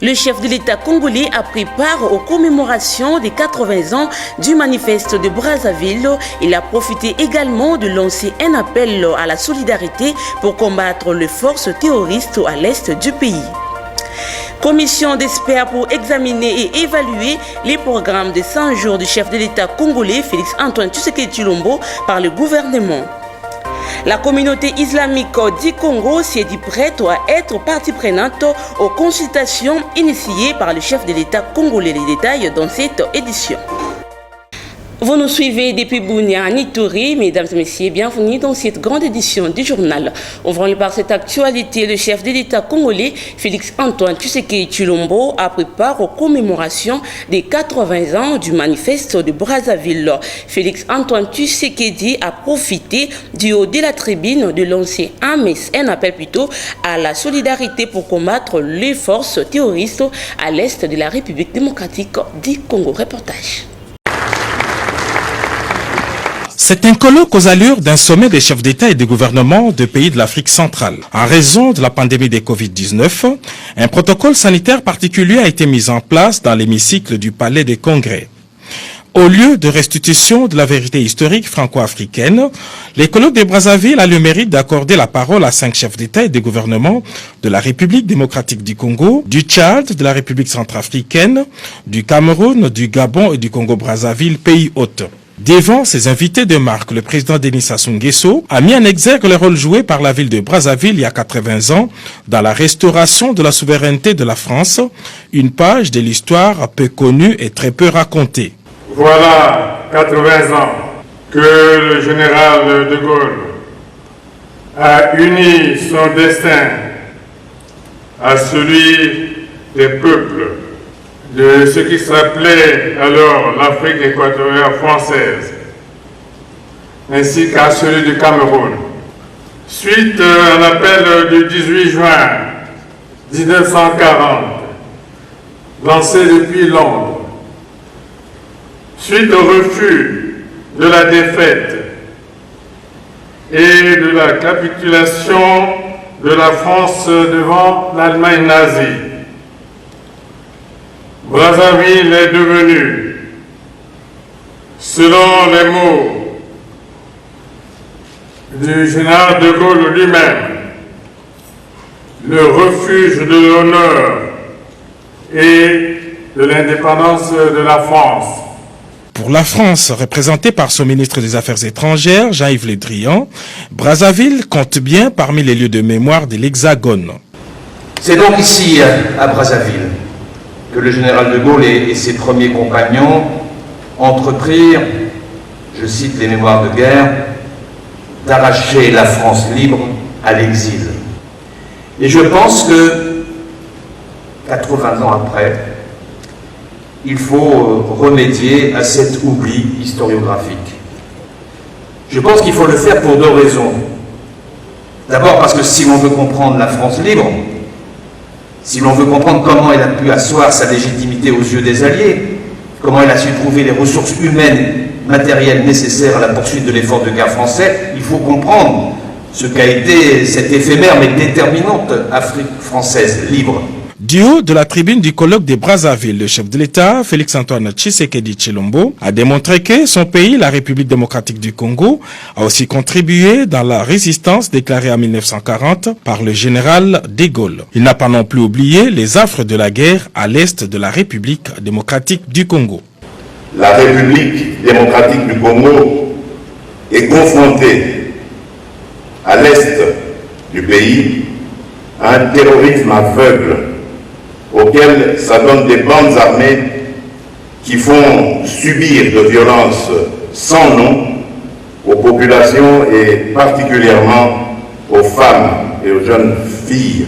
Le chef de l'État congolais a pris part aux commémorations des 80 ans du manifeste de Brazzaville. Il a profité également de lancer un appel à la solidarité pour combattre les forces terroristes à l'est du pays. Commission d'experts pour examiner et évaluer les programmes de 100 jours du chef de l'État congolais Félix Antoine Tshisekedi Tshilombo par le gouvernement. La communauté islamique du Congo s'est dit prête à être partie prenante aux consultations initiées par le chef de l'État congolais. Les détails dans cette édition. Vous nous suivez depuis Bunia, Nitori, mesdames et messieurs, bienvenue dans cette grande édition du journal. Ouvrons par cette actualité, le chef de l'État congolais, Félix Antoine Tshisekedi Tshilombo, a pris part aux commémorations des 80 ans du manifeste de Brazzaville. Félix Antoine Tshisekedi a profité du haut de la tribune de lancer un appel plutôt à la solidarité pour combattre les forces terroristes à l'est de la République démocratique du Congo. Reportage. C'est un colloque aux allures d'un sommet des chefs d'État et de gouvernement de pays de l'Afrique centrale. En raison de la pandémie de Covid-19, un protocole sanitaire particulier a été mis en place dans l'hémicycle du Palais des Congrès. Au lieu de restitution de la vérité historique franco-africaine, les colloques de Brazzaville a le mérite d'accorder la parole à 5 chefs d'État et de gouvernement de la République démocratique du Congo, du Tchad, de la République centrafricaine, du Cameroun, du Gabon et du Congo-Brazzaville, pays hôtes. Devant ses invités de marque, le président Denis Sassou Nguesso a mis en exergue le rôle joué par la ville de Brazzaville il y a 80 ans dans la restauration de la souveraineté de la France, une page de l'histoire peu connue et très peu racontée. Voilà 80 ans que le général de Gaulle a uni son destin à celui des peuples de ce qui s'appelait alors l'Afrique équatoriale française, ainsi qu'à celui du Cameroun. Suite à l'appel du 18 juin 1940, lancé depuis Londres, suite au refus de la défaite et de la capitulation de la France devant l'Allemagne nazie, Brazzaville est devenue, selon les mots du général de Gaulle lui-même, le refuge de l'honneur et de l'indépendance de la France. Pour la France, représentée par son ministre des Affaires étrangères, Jean-Yves Le Drian, Brazzaville compte bien parmi les lieux de mémoire de l'Hexagone. C'est donc ici, à Brazzaville, que le général de Gaulle et ses premiers compagnons entreprirent, je cite les mémoires de guerre, d'arracher la France libre à l'exil. Et je pense que, 80 ans après, il faut remédier à cet oubli historiographique. Je pense qu'il faut le faire pour 2 raisons. D'abord parce que si l'on veut comprendre la France libre, si l'on veut comprendre comment elle a pu asseoir sa légitimité aux yeux des Alliés, comment elle a su trouver les ressources humaines, matérielles nécessaires à la poursuite de l'effort de guerre français, il faut comprendre ce qu'a été cette éphémère mais déterminante Afrique française libre. Du haut de la tribune du colloque de Brazzaville, le chef de l'État, Félix Antoine Tshisekedi Tshilombo, a démontré que son pays, la République démocratique du Congo, a aussi contribué dans la résistance déclarée en 1940 par le général de Gaulle. Il n'a pas non plus oublié les affres de la guerre à l'est de la République démocratique du Congo. La République démocratique du Congo est confrontée à l'est du pays à un terrorisme aveugle auquel s'adonnent des bandes armées qui font subir de violences sans nom aux populations et particulièrement aux femmes et aux jeunes filles,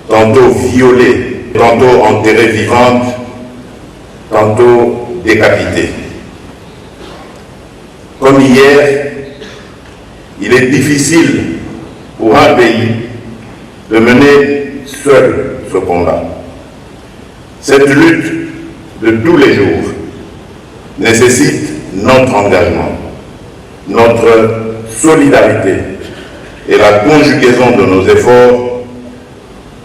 tantôt violées, tantôt enterrées vivantes, tantôt décapitées. Comme hier, il est difficile pour un pays de mener seul ce combat. Cette lutte de tous les jours nécessite notre engagement, notre solidarité et la conjugaison de nos efforts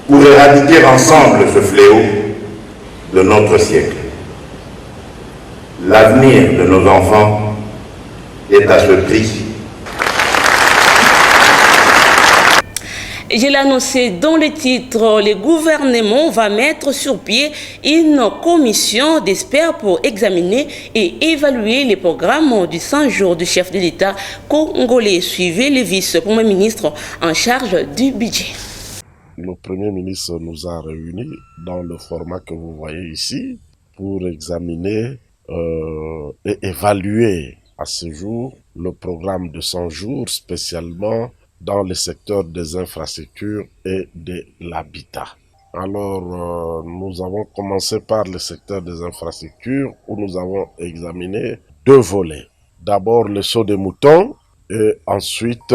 pour éradiquer ensemble ce fléau de notre siècle. L'avenir de nos enfants est à ce prix. Je l'ai annoncé dans le titre, le gouvernement va mettre sur pied une commission d'experts pour examiner et évaluer les programmes du 100 jours du chef de l'État congolais. Suivez le vice-premier ministre en charge du budget. Le Premier ministre nous a réunis dans le format que vous voyez ici pour examiner et évaluer à ce jour le programme de 100 jours, spécialement dans le secteur des infrastructures et de l'habitat. Alors, nous avons commencé par le secteur des infrastructures où nous avons examiné deux volets. D'abord le saut des moutons et ensuite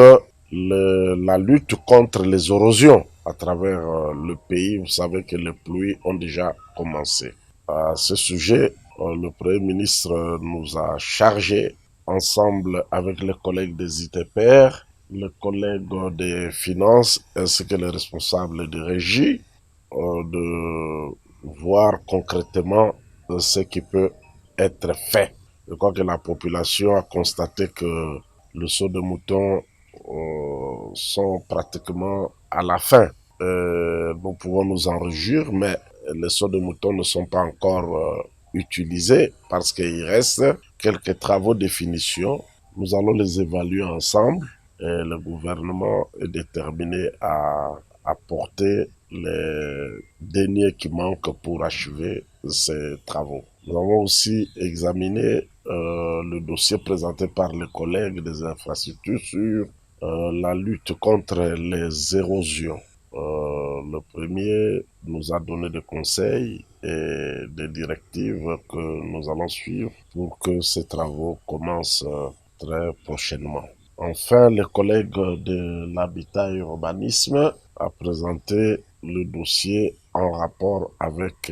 la lutte contre les érosions à travers le pays. Vous savez que les pluies ont déjà commencé. À ce sujet, le Premier ministre nous a chargé, ensemble avec les collègues des ITPR, les collègues des finances ainsi que les responsables de régie, de voir concrètement ce qui peut être fait. Je crois que la population a constaté que le saut de moutons sont pratiquement à la fin. Nous pouvons nous en réjouir, mais les sauts de moutons ne sont pas encore utilisés parce qu'il reste quelques travaux de finition. Nous allons les évaluer ensemble et le gouvernement est déterminé à apporter les derniers qui manquent pour achever ces travaux. Nous avons aussi examiné le dossier présenté par les collègues des infrastructures sur la lutte contre les érosions. Le premier nous a donné des conseils et des directives que nous allons suivre pour que ces travaux commencent très prochainement. Enfin, le collègue de l'habitat et urbanisme a présenté le dossier en rapport avec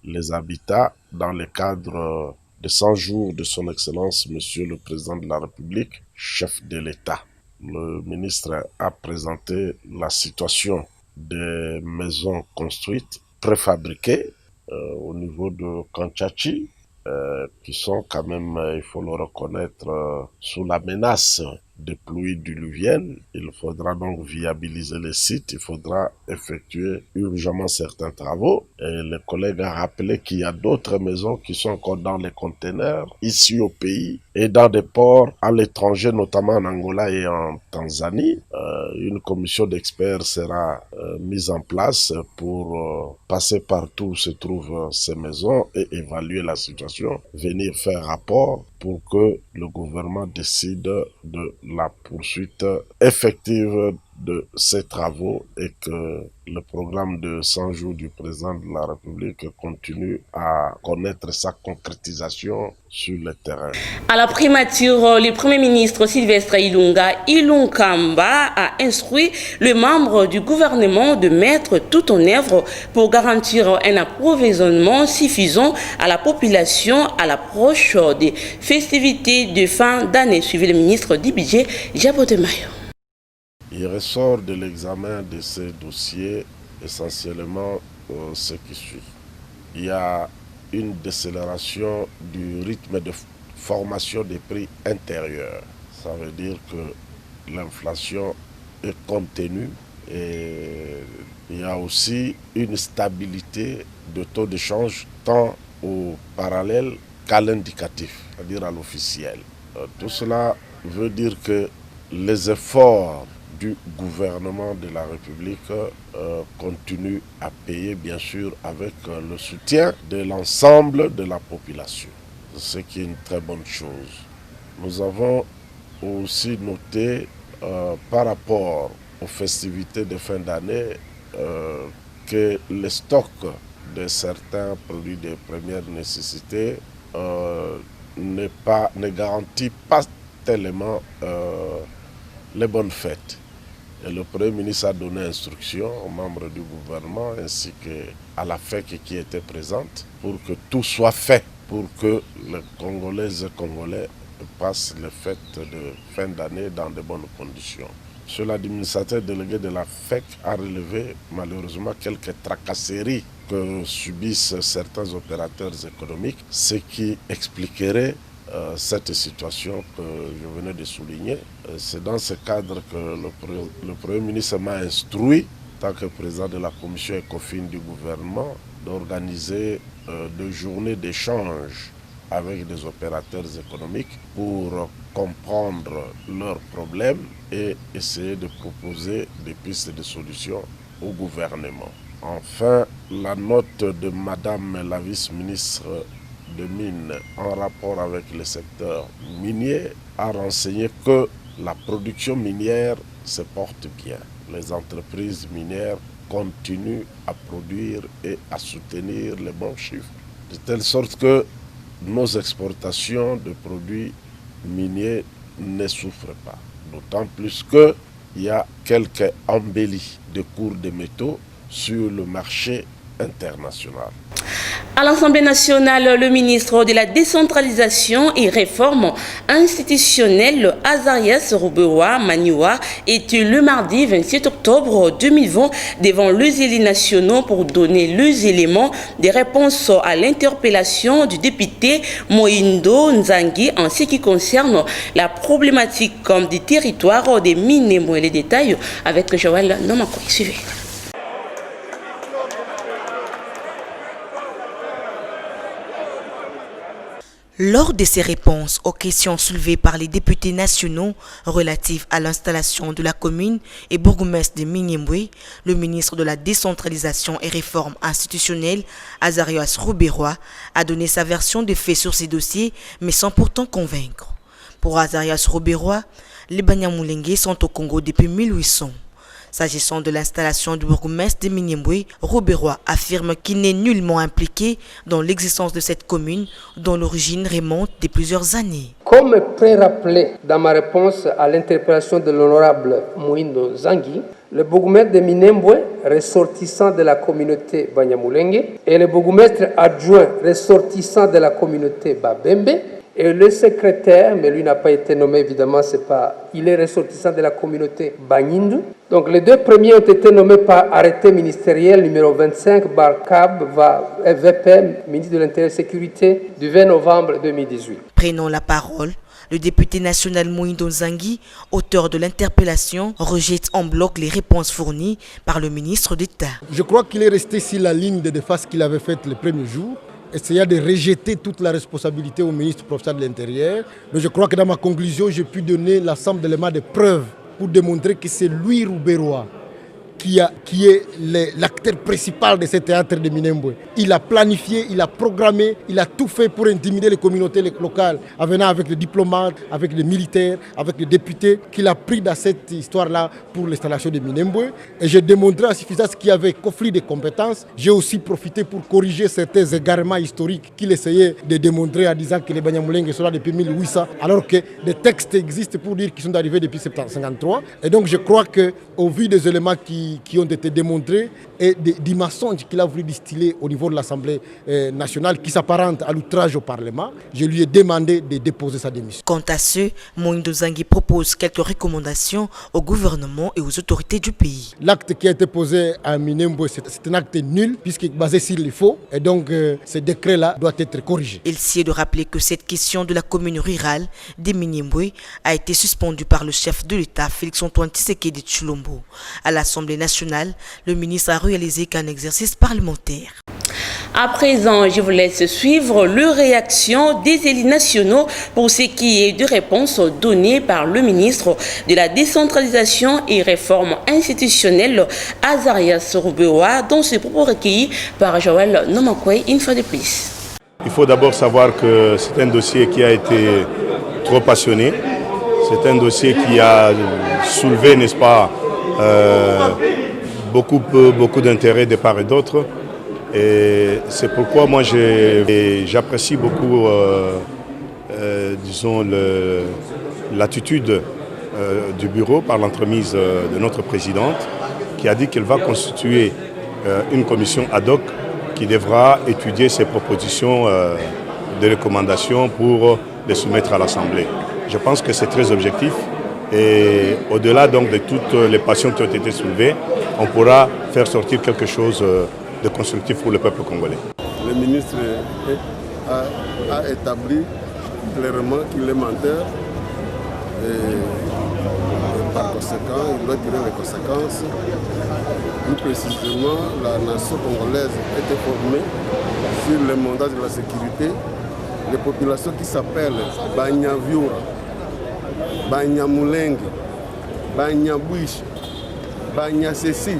les habitats dans le cadre de 100 jours de son Excellence, Monsieur le Président de la République, chef de l'État. Le ministre a présenté la situation des maisons construites, préfabriquées au niveau de Kanchachi, qui sont quand même, il faut le reconnaître, sous la menace des pluies diluviennes. Il faudra donc viabiliser les sites, il faudra effectuer urgemment certains travaux. Et le collègue a rappelé qu'il y a d'autres maisons qui sont encore dans les conteneurs, ici au pays, et dans des ports à l'étranger, notamment en Angola et en Tanzanie. Une commission d'experts sera mise en place pour passer partout où se trouvent ces maisons et évaluer la situation, venir faire rapport pour que le gouvernement décide de la poursuite effective de ces travaux et que le programme de 100 jours du président de la République continue à connaître sa concrétisation sur le terrain. À la primature, le Premier ministre Sylvestre Ilunkamba a instruit les membres du gouvernement de mettre tout en œuvre pour garantir un approvisionnement suffisant à la population à l'approche des festivités de fin d'année. Suivez le ministre du Budget, Jabotemayo. Il ressort de l'examen de ces dossiers essentiellement ce qui suit. Il y a une décélération du rythme de formation des prix intérieurs. Ça veut dire que l'inflation est contenue et il y a aussi une stabilité de taux de change tant au parallèle qu'à l'indicatif, c'est-à-dire à l'officiel. Tout cela veut dire que les efforts du gouvernement de la République continue à payer, bien sûr, avec le soutien de l'ensemble de la population, ce qui est une très bonne chose. Nous avons aussi noté, par rapport aux festivités de fin d'année, que les stocks de certains produits de première nécessité ne garantit pas tellement les bonnes fêtes. Et le Premier ministre a donné instruction aux membres du gouvernement ainsi qu'à la FEC qui était présente pour que tout soit fait pour que les Congolaises et Congolais passent les fêtes de fin d'année dans de bonnes conditions. M. l'administrateur délégué de la FEC a relevé malheureusement quelques tracasseries que subissent certains opérateurs économiques, ce qui expliquerait cette situation que je venais de souligner. C'est dans ce cadre que le Premier ministre m'a instruit, en tant que président de la commission ECOFIN du gouvernement, d'organiser 2 journées d'échange avec des opérateurs économiques pour comprendre leurs problèmes et essayer de proposer des pistes de solutions au gouvernement. Enfin, la note de Madame la vice-ministre de Mines en rapport avec le secteur minier a renseigné que la production minière se porte bien. Les entreprises minières continuent à produire et à soutenir les bons chiffres, de telle sorte que nos exportations de produits miniers ne souffrent pas. D'autant plus qu'il y a quelques embellis de cours de métaux sur le marché international. À l'Assemblée nationale, le ministre de la Décentralisation et Réforme institutionnelle, Azarias Roubewa Maniwa, était le mardi 27 octobre 2020 devant les élus nationaux pour donner les éléments des réponses à l'interpellation du député Moindo Nzangi en ce qui concerne la problématique des territoires des Minembwe. Les détails avec Joël Nomako. Suivez. Lors de ses réponses aux questions soulevées par les députés nationaux relatives à l'installation de la commune et bourgmestre de Minembwe, le ministre de la Décentralisation et Réforme institutionnelle, Azarias Roubewa, a donné sa version des faits sur ces dossiers, mais sans pourtant convaincre. Pour Azarias Roubewa, les Banyamulenge sont au Congo depuis 1800. S'agissant de l'installation du bourgmestre de Minembwe, Roubewa affirme qu'il n'est nullement impliqué dans l'existence de cette commune dont l'origine remonte de plusieurs années. Comme pré-rappelé dans ma réponse à l'interpellation de l'honorable Moindo Nzangi, le bourgmestre de Minembwe, ressortissant de la communauté Banyamulenge, et le bourgmestre adjoint ressortissant de la communauté Babembe, et le secrétaire, mais lui n'a pas été nommé évidemment, il est ressortissant de la communauté Banyindu. Donc les 2 premiers ont été nommés par arrêté ministériel numéro 25 Barcab VPM, ministre de l'Intérieur et de la Sécurité, du 20 novembre 2018. Prenant la parole, le député national Moindo Nzangi, auteur de l'interpellation, rejette en bloc les réponses fournies par le ministre d'État. Je crois qu'il est resté sur la ligne de défense qu'il avait faite le premier jour, essayant de rejeter toute la responsabilité au ministre professeur de l'Intérieur. Mais je crois que dans ma conclusion, j'ai pu donner l'ensemble d'éléments de preuves pour démontrer que c'est lui, Roubewa, qui est l'acteur principal de ce théâtre de Minembwe. Il a planifié, il a programmé, il a tout fait pour intimider les communautés locales, en venant avec les diplomates, avec les militaires, avec les députés, qu'il a pris dans cette histoire-là pour l'installation de Minembwe. Et j'ai démontré en suffisance qu'il y avait conflit de compétences. J'ai aussi profité pour corriger certains égarements historiques qu'il essayait de démontrer en disant que les Banyamulenge sont là depuis 1800, alors que des textes existent pour dire qu'ils sont arrivés depuis 1753. Et donc je crois qu'au vu des éléments qui ont été démontrés et des mensonges qu'il a voulu distiller au niveau de l'Assemblée nationale qui s'apparente à l'outrage au Parlement, je lui ai demandé de déposer sa démission. Quant à ce, Moindo Nzangi propose quelques recommandations au gouvernement et aux autorités du pays. L'acte qui a été posé à Minembwe, c'est un acte nul puisqu'il est basé sur les faux et donc ce décret-là doit être corrigé. Il s'est de rappeler que cette question de la commune rurale de Minembwe a été suspendue par le chef de l'État, Félix-Antoine Tshisekedi Tshilombo. À l'Assemblée nationale, le ministre a réalisé qu'un exercice parlementaire. À présent, je vous laisse suivre les réactions des élus nationaux pour ce qui est de réponses données par le ministre de la Décentralisation et Réforme institutionnelle, Azarias Roubewa, dont ce propos recueilli par Joël Nomakwe, une fois de plus. Il faut d'abord savoir que c'est un dossier qui a été trop passionné. C'est un dossier qui a soulevé, n'est-ce pas, beaucoup d'intérêt de part et d'autre. Et c'est pourquoi moi j'apprécie beaucoup disons l'attitude du bureau par l'entremise de notre présidente qui a dit qu'elle va constituer une commission ad hoc qui devra étudier ces propositions de recommandations pour les soumettre à l'Assemblée. Je pense que c'est très objectif Et au-delà donc de toutes les passions qui ont été soulevées, on pourra faire sortir quelque chose de constructif pour le peuple congolais. Le ministre a établi clairement qu'il est menteur et par conséquent, il doit tirer les conséquences. Plus précisément, la nation congolaise était formée sur le mandat de la sécurité. Les populations qui s'appellent Banyaviura, Banyamulenge, Banyabouiche, Banyasessi,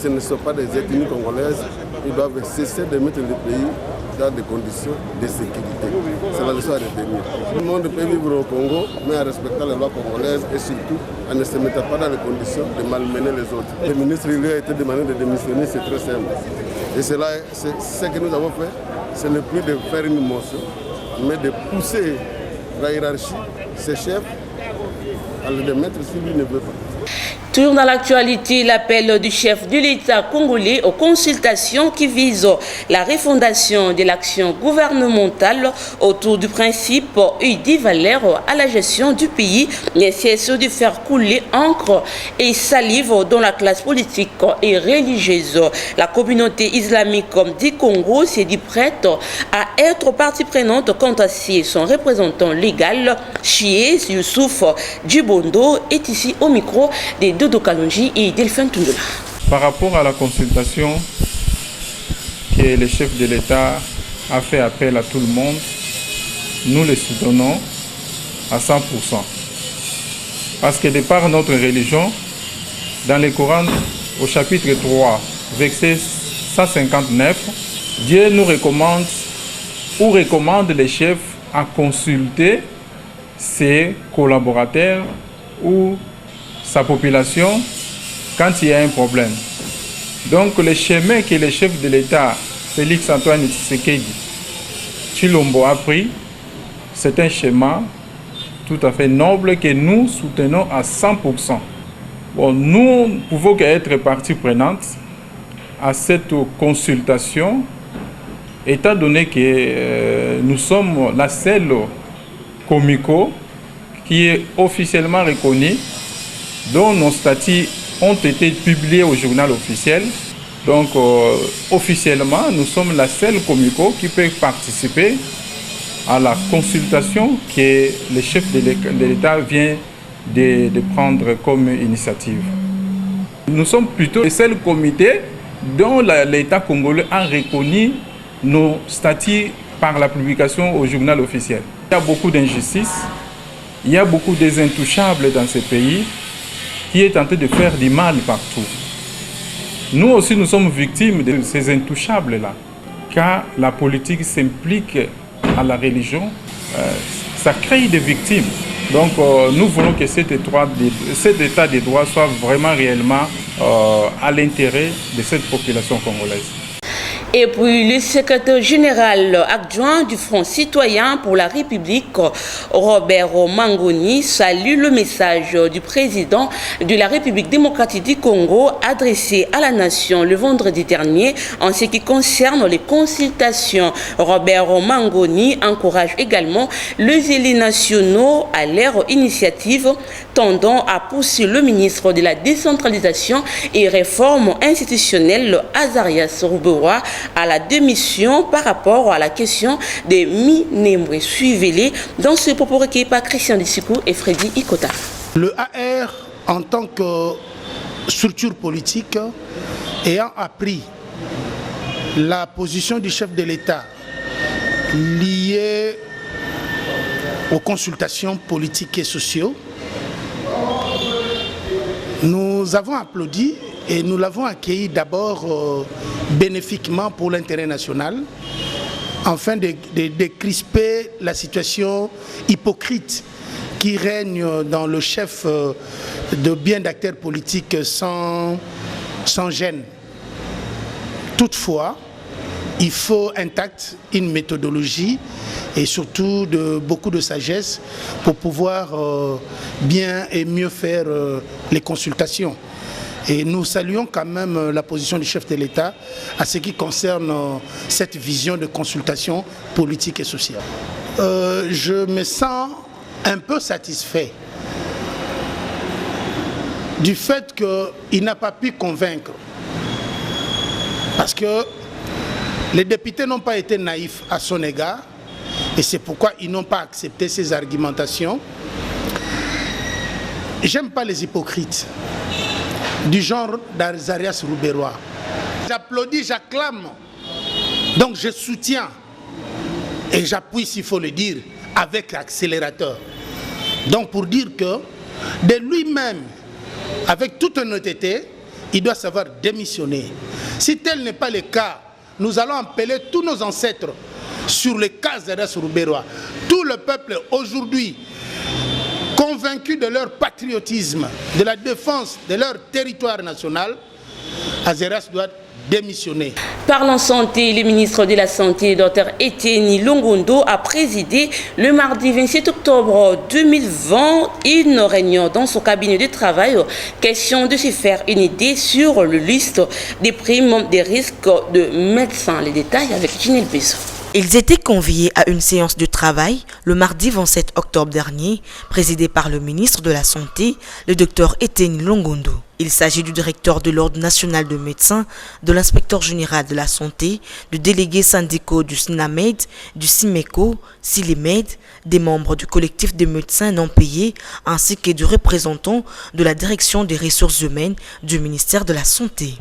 ce ne sont pas des ethnies congolaises. Ils doivent cesser de mettre le pays dans des conditions de sécurité. C'est la leçon à retenir. Tout le monde peut vivre au Congo, mais en respectant les lois congolaises et surtout en ne se mettant pas dans les conditions de malmener les autres. Le ministre lui a été demandé de démissionner, c'est très simple. Et ce que nous avons fait, ce n'est plus de faire une motion, mais de pousser la hiérarchie, ses chefs, à le démettre si lui ne veut pas. Toujours dans l'actualité, l'appel du chef de l'État congolais aux consultations qui visent la refondation de l'action gouvernementale autour du principe et des valeurs à la gestion du pays ne cesse de faire couler encre et salive dans la classe politique et religieuse. La communauté islamique du Congo s'est dit prête à être partie prenante quant à son représentant légal, Chies Youssouf Djibondo, est ici au micro des Dodo Kalonji et Delphine Tundula. Par rapport à la consultation que le chef de l'État a fait appel à tout le monde, nous le soutenons à 100%. Parce que de par notre religion, dans le Coran, au chapitre 3, verset 159, Dieu nous recommande ou recommande les chefs à consulter ses collaborateurs ou sa population quand il y a un problème. Donc le chemin que le chef de l'État, Félix Antoine Tshisekedi Tshilombo a pris, c'est un schéma tout à fait noble que nous soutenons à 100%. Bon, nous ne pouvons qu'être partie prenante à cette consultation, étant donné que nous sommes la seule comico qui est officiellement reconnue, dont nos statuts ont été publiés au journal officiel. Donc, officiellement, nous sommes la seule comico qui peut participer à la consultation que le chef de l'État vient de prendre comme initiative. Nous sommes plutôt le seul comité dont l'État congolais a reconnu nos statuts par la publication au journal officiel. Il y a beaucoup d'injustices, il y a beaucoup d'intouchables dans ce pays qui est tenté de faire du mal partout. Nous aussi, nous sommes victimes de ces intouchables-là, car la politique s'implique à la religion, ça crée des victimes. Donc nous voulons que cet état de droit soit vraiment réellement à l'intérêt de cette population congolaise. Et puis le secrétaire général adjoint du Front citoyen pour la République, Robert Mangoni, salue le message du président de la République démocratique du Congo adressé à la nation le vendredi dernier en ce qui concerne les consultations. Robert Mangoni encourage également les élus nationaux à leur initiative tendant à pousser le ministre de la décentralisation et réforme institutionnelle, Azarias Roubewa, à la démission par rapport à la question des Minembwe. Suivez-les dans ce propos recueilli par Christian Dissiko et Freddy Ikota. Le AR, en tant que structure politique, ayant appris la position du chef de l'État liée aux consultations politiques et sociales, nous avons applaudi et nous l'avons accueilli d'abord bénéfiquement pour l'intérêt national, afin de décrisper la situation hypocrite qui règne dans le chef de bien d'acteurs politiques sans gêne. Toutefois, il faut intact une méthodologie et surtout beaucoup de sagesse pour pouvoir bien et mieux faire les consultations. Et nous saluons quand même la position du chef de l'État à ce qui concerne cette vision de consultation politique et sociale. Je me sens un peu satisfait du fait qu'il n'a pas pu convaincre. Parce que les députés n'ont pas été naïfs à son égard, et c'est pourquoi ils n'ont pas accepté ses argumentations. J'aime pas les hypocrites, du genre d'Azarias Rouberois. J'applaudis, j'acclame, donc je soutiens, et j'appuie s'il faut le dire, avec l'accélérateur. Donc pour dire que de lui-même, avec toute honnêteté, il doit savoir démissionner. Si tel n'est pas le cas, nous allons appeler tous nos ancêtres sur le cas d'Azarias Rouberois. Tout le peuple aujourd'hui, convaincus de leur patriotisme, de la défense de leur territoire national, Azarias doit démissionner. Parlant santé, le ministre de la Santé, Dr Etienne Longondo, a présidé le mardi 27 octobre 2020 une réunion dans son cabinet de travail. Question de se faire une idée sur la liste des primes des risques de médecins. Les détails avec Ginel Bezo. Ils étaient conviés à une séance de travail le mardi 27 octobre dernier, présidée par le ministre de la Santé, le Dr Etienne Longondo. Il s'agit du directeur de l'Ordre national de médecins, de l'inspecteur général de la santé, du délégué syndicaux du SNAMED, du CIMECO, SILEMED, des membres du collectif des médecins non payés, ainsi que du représentant de la direction des ressources humaines du ministère de la Santé.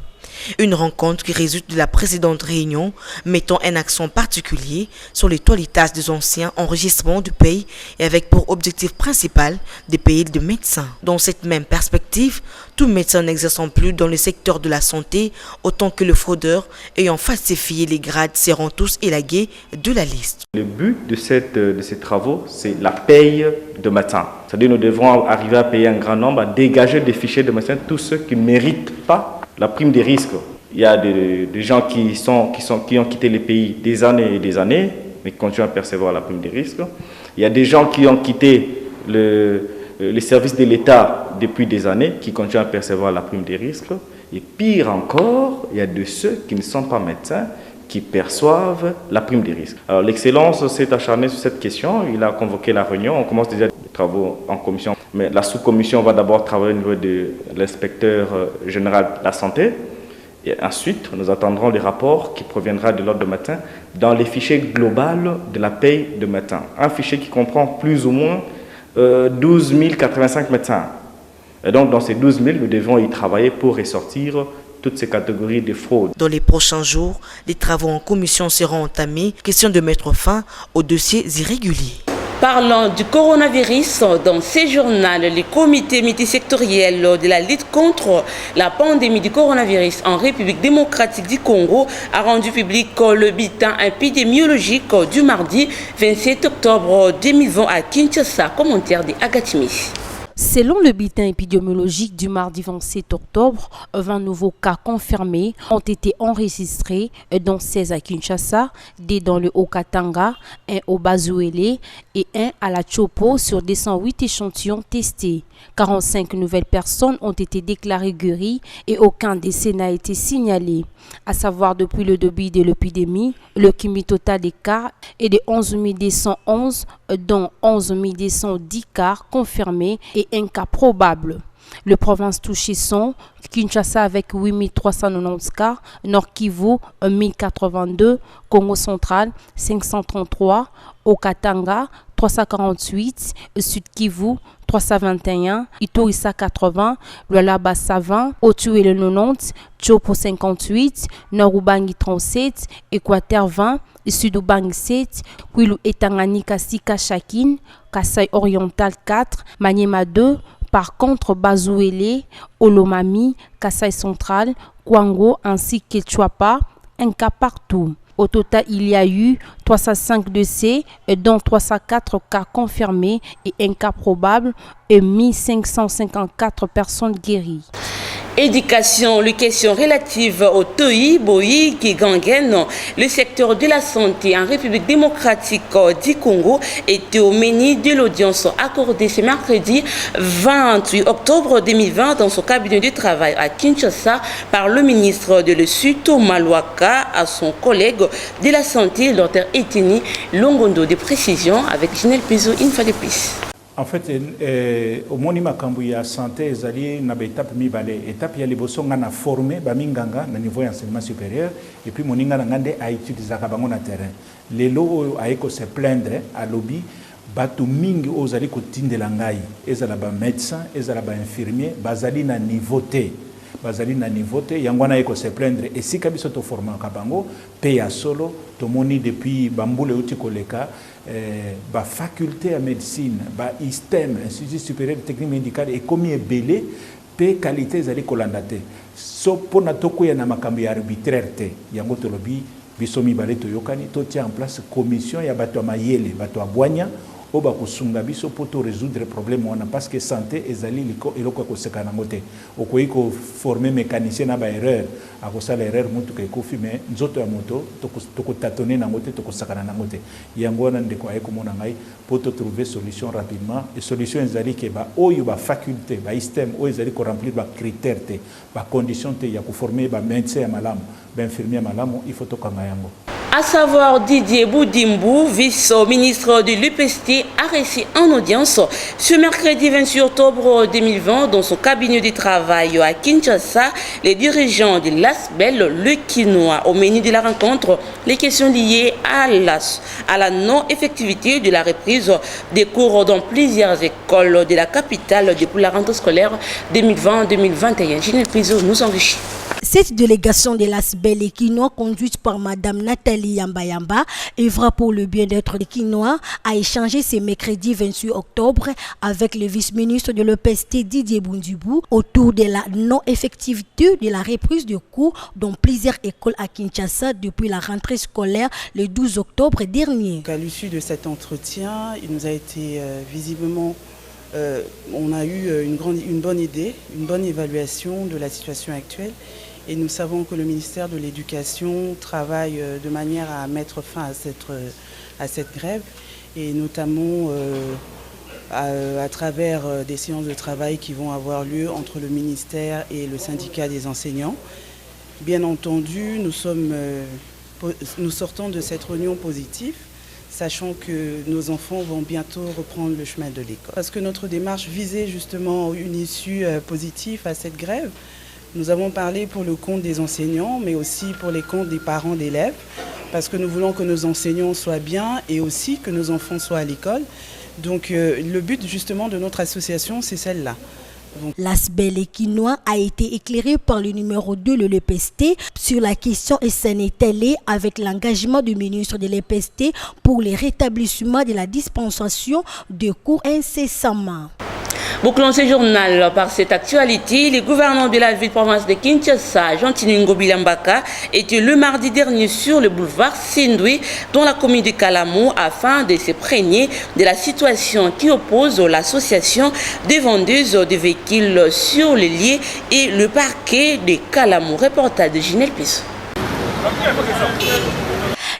Une rencontre qui résulte de la précédente réunion mettant un accent particulier sur les toilettages des anciens enregistrements du pays et avec pour objectif principal de payer de médecins. Dans cette même perspective, tout médecin n'exerçant plus dans le secteur de la santé autant que le fraudeur ayant falsifié les grades seront tous élagués de la liste. Le but de ces travaux, c'est la paye de médecins. C'est-à-dire nous devrons arriver à payer un grand nombre, à dégager des fichiers de médecins, tous ceux qui ne méritent pas la prime des risques. Il y a des gens qui ont quitté les pays des années et des années, mais qui continuent à percevoir la prime des risques. Il y a des gens qui ont quitté les services de l'État depuis des années, qui continuent à percevoir la prime des risques. Et pire encore, il y a de ceux qui ne sont pas médecins, qui perçoivent la prime des risques. Alors l'Excellence s'est acharnée sur cette question, il a convoqué la réunion, on commence déjà les travaux en commission, mais la sous-commission va d'abord travailler au niveau de l'inspecteur général de la santé, et ensuite nous attendrons les rapports qui proviendront de l'ordre de médecins dans les fichiers globaux de la paye de médecins. Un fichier qui comprend plus ou moins 12 085 médecins. Et donc dans ces 12 000, nous devons y travailler pour ressortir toutes ces catégories de fraude. Dans les prochains jours, les travaux en commission seront entamés, question de mettre fin aux dossiers irréguliers. Parlant du coronavirus, dans ce journal, le comité multisectoriel de la lutte contre la pandémie du coronavirus en République démocratique du Congo a rendu public le bulletin épidémiologique du mardi 27 octobre 2020 à Kinshasa. Commentaire de Agatimi. Selon le bulletin épidémiologique du mardi 27 octobre, 20 nouveaux cas confirmés ont été enregistrés, dont 16 à Kinshasa, 2 dans le Haut-Katanga, 1 au Bazouélé et 1 à la Chopo sur 208 échantillons testés. 45 nouvelles personnes ont été déclarées guéries et aucun décès n'a été signalé. À savoir, depuis le début de l'épidémie, le cumul total des cas est de 11 211, dont 11 210 cas confirmés et un cas probable. Les provinces touchées sont Kinshasa avec 8 390 cas, Nord Kivu 1082, Congo central 533, Haut-Katanga 348, Sud Kivu 321, Ituri 80, Lualaba 20, Otuele 90, Chopo 58, Nord-Ubangi 37, Équateur 20, Sud-Ubangi 7, Kwilu et Tanganyika 6 cas chacune, Kasaï oriental 4, Maniema 2, par contre, Bazouélé, Olomami, Kasaï central, Kwango ainsi que Chouapa, un cas partout. Au total, il y a eu 305 décès, dont 304 cas confirmés et un cas probable et 1554 personnes guéries. Éducation, les questions relatives au TOI, BOI, qui gangrènent le secteur de la santé en République démocratique du Congo était au menu de l'audience accordée ce mercredi 28 octobre 2020 dans son cabinet de travail à Kinshasa par le ministre de l'Sud, Thomas Louaka, à son collègue de la santé, Dr Etienne Longondo. De précision avec Ginel Pezo, une fois de plus. En fait, au monima kambuya santé ezali na étape mibale. Étape ya liboso nga na formé ba minganga na niveau d'enseignement supérieur et puis moninga ngande a utiliser ka bango na terrain. Lelo aiko se plaindre à lobby bato mingi ozali ko tindela ngai ezala ba médecin, ezala ba infirmier, bazali na niveau T. Bazali na niveau T yangwana eko se plaindre et si kabiso to forma ka bango pe ya solo to moni depuis bambule uti koleka ba faculté à médecine, ba ISTEM, Institut supérieur de technique médicale et comme ebele pe qualité zali kolandate. So pona toko ya na makambo ya arbitraire te yango to lobi biso mibale to yokani to tia en place commission ya bato mayele, bato abwanya oba kusunga biso poto résoudre problème wana parce que santé ezali liko eloko ko sekana ngote okoyi ko former mécanicien na ba erreur akosala erreur mutu ke kofi mais nzoto ya moto to ko tâtonner na ngote to ko sakana na ngote yango wana ndeko ay ko mona ngai poto trouver solution rapidement et solution ezali ke ba oyo ba faculté ba système oyo ezali ko remplir ba critère te ba condition te ya ko former ba médecin ya malamu ba infirmier malamu il faut to kanga yango. À savoir Didier Boudimbu, vice-ministre de l'UPST, a reçu en audience ce mercredi 28 octobre 2020 dans son cabinet de travail à Kinshasa les dirigeants de l'ASBEL, le quinoa. Au menu de la rencontre, les questions liées à la non-effectivité de la reprise des cours dans plusieurs écoles de la capitale depuis la rentrée scolaire 2020-2021. Ginelle Piso nous enrichit. Cette délégation de l'ASBEL et quinoa conduite par Madame Nathalie Yamba œuvra pour le bien-être des quinoa a échangé ce mercredi 28 octobre avec le vice-ministre de l'EPST Didier Boudimbu autour de la non-effectivité de la reprise de cours dans plusieurs écoles à Kinshasa depuis la rentrée scolaire le 12 octobre dernier. À l'issue de cet entretien, il nous a été visiblement on a eu une bonne idée, une bonne évaluation de la situation actuelle. Et nous savons que le ministère de l'Éducation travaille de manière à mettre fin à cette grève, et notamment à travers des séances de travail qui vont avoir lieu entre le ministère et le syndicat des enseignants. Bien entendu, nous sortons de cette réunion positive, sachant que nos enfants vont bientôt reprendre le chemin de l'école. Parce que notre démarche visait justement une issue positive à cette grève. Nous avons parlé pour le compte des enseignants, mais aussi pour les comptes des parents d'élèves, parce que nous voulons que nos enseignants soient bien et aussi que nos enfants soient à l'école. Donc le but justement de notre association, c'est celle-là. L'ASBEL et quinoa a été éclairé par le numéro 2 de l'EPST sur la question et s'en est allé avec l'engagement du ministre de l'EPST pour le rétablissement de la dispensation de cours incessamment. Bouclons ce journal par cette actualité. Le gouverneur de la ville-province de Kinshasa, Jean-Tiningo Bilambaka, était le mardi dernier sur le boulevard Sindui, dans la commune de Kalamou, afin de se prévenir de la situation qui oppose l'association des vendeuses de véhicules sur les lieux et le parquet de Kalamou. Reportage de Ginelle Pissou.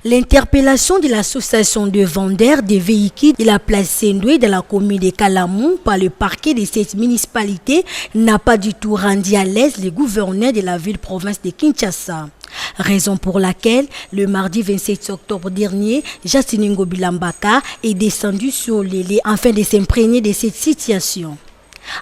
L'interpellation de l'association de vendeurs de véhicules de la place Sendoué de la commune de Kalamou par le parquet de cette municipalité n'a pas du tout rendu à l'aise le gouverneur de la ville-province de Kinshasa. Raison pour laquelle, le mardi 27 octobre dernier, Jean-Tiningo Bilambaka est descendu sur les lieux afin de s'imprégner de cette situation.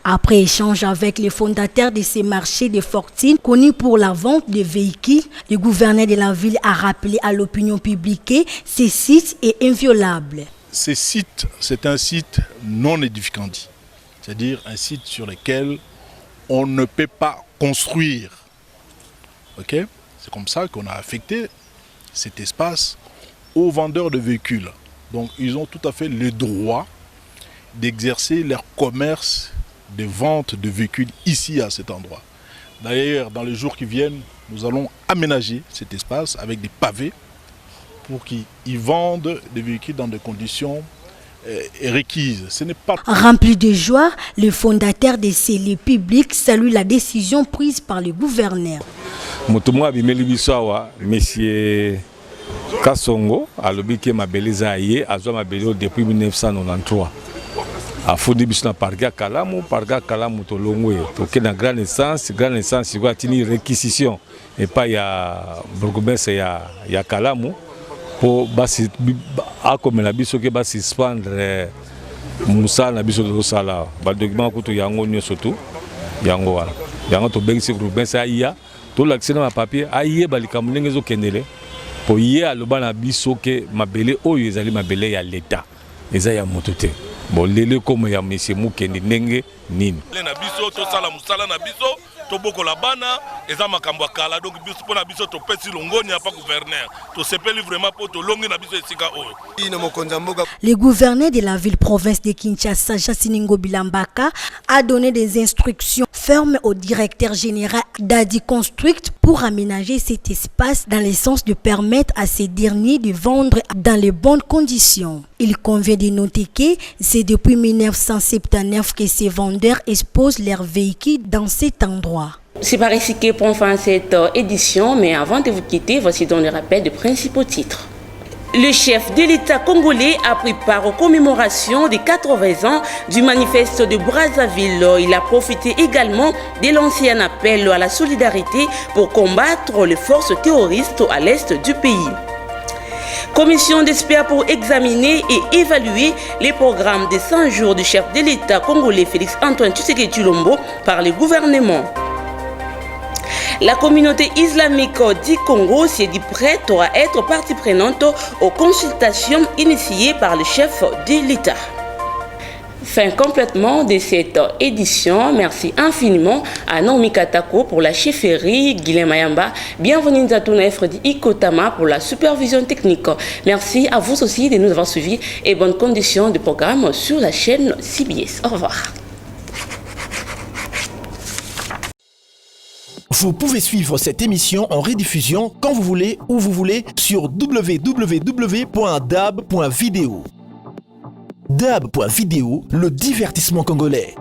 Après échange avec les fondateurs de ces marchés de fortune connus pour la vente de véhicules, le gouverneur de la ville a rappelé à l'opinion publique que ce site est inviolable. Ce site, c'est un site non édificant, c'est-à-dire un site sur lequel on ne peut pas construire. Okay? C'est comme ça qu'on a affecté cet espace aux vendeurs de véhicules. Donc ils ont tout à fait le droit d'exercer leur commerce de vente de véhicules ici à cet endroit. D'ailleurs, dans les jours qui viennent, nous allons aménager cet espace avec des pavés pour qu'ils vendent des véhicules dans des conditions requises. Ce n'est pas... Rempli de joie, le fondateur de ces lieux publics salue la décision prise par le gouverneur. Monsieur Kassongo a lobby ma belisaye a ma depuis 1993. A fondé bis na parga Kalamu to longwe to ke na grande essence il y a une réquisition et pas ya bourgmestre ya Kalamu pour basi a comme la biso ke basi suspendre Moussa na biso do sala ba document ko to yango nyo surtout yango wala yango to bengi pour ben ça iya to l'accès na papier aye balikamu ndenge zo kendele po ye aloba na biso ke mabele oyo ezali mabele ya l'état eza ya motote bon lele comme ya monsieur Mukende ndenge nini na biso to sala musala na biso to boko la bana eza makambo kala donc biso pona biso to pesi longoni pa gouverneur to sepeli vraiment po to longi na biso esika oyo ina mokonza mboga. Le gouverneur de la ville-province de Kinshasa, Jassiningo Bilambaka, a donné des instructions fermes au directeur général d'Adi Construct pour aménager cet espace dans le sens de permettre à ces derniers de vendre dans les bonnes conditions. Il convient de noter que c'est depuis 1979 que ces vendeurs exposent leurs véhicules dans cet endroit. C'est par ici que prend fin cette édition, mais avant de vous quitter, voici donc le rappel des principaux titres. Le chef de l'État congolais a pris part aux commémorations des 80 ans du manifeste de Brazzaville. Il a profité également de lancer un appel à la solidarité pour combattre les forces terroristes à l'est du pays. Commission d'experts pour examiner et évaluer les programmes des 100 jours du chef de l'État congolais Félix Antoine Tshisekedi Tshilombo par le gouvernement. La communauté islamique du Congo s'est dit prête à être partie prenante aux consultations initiées par le chef de l'État. Fin complètement de cette édition. Merci infiniment à Naomi Katako pour la chefferie, Guilhem Mayamba, bienvenue Nzatuna et Freddy Ikotama pour la supervision technique. Merci à vous aussi de nous avoir suivis et bonnes conditions de programme sur la chaîne CBS. Au revoir. Vous pouvez suivre cette émission en rediffusion quand vous voulez, où vous voulez, sur www.dab.video. Dab.video, le divertissement congolais.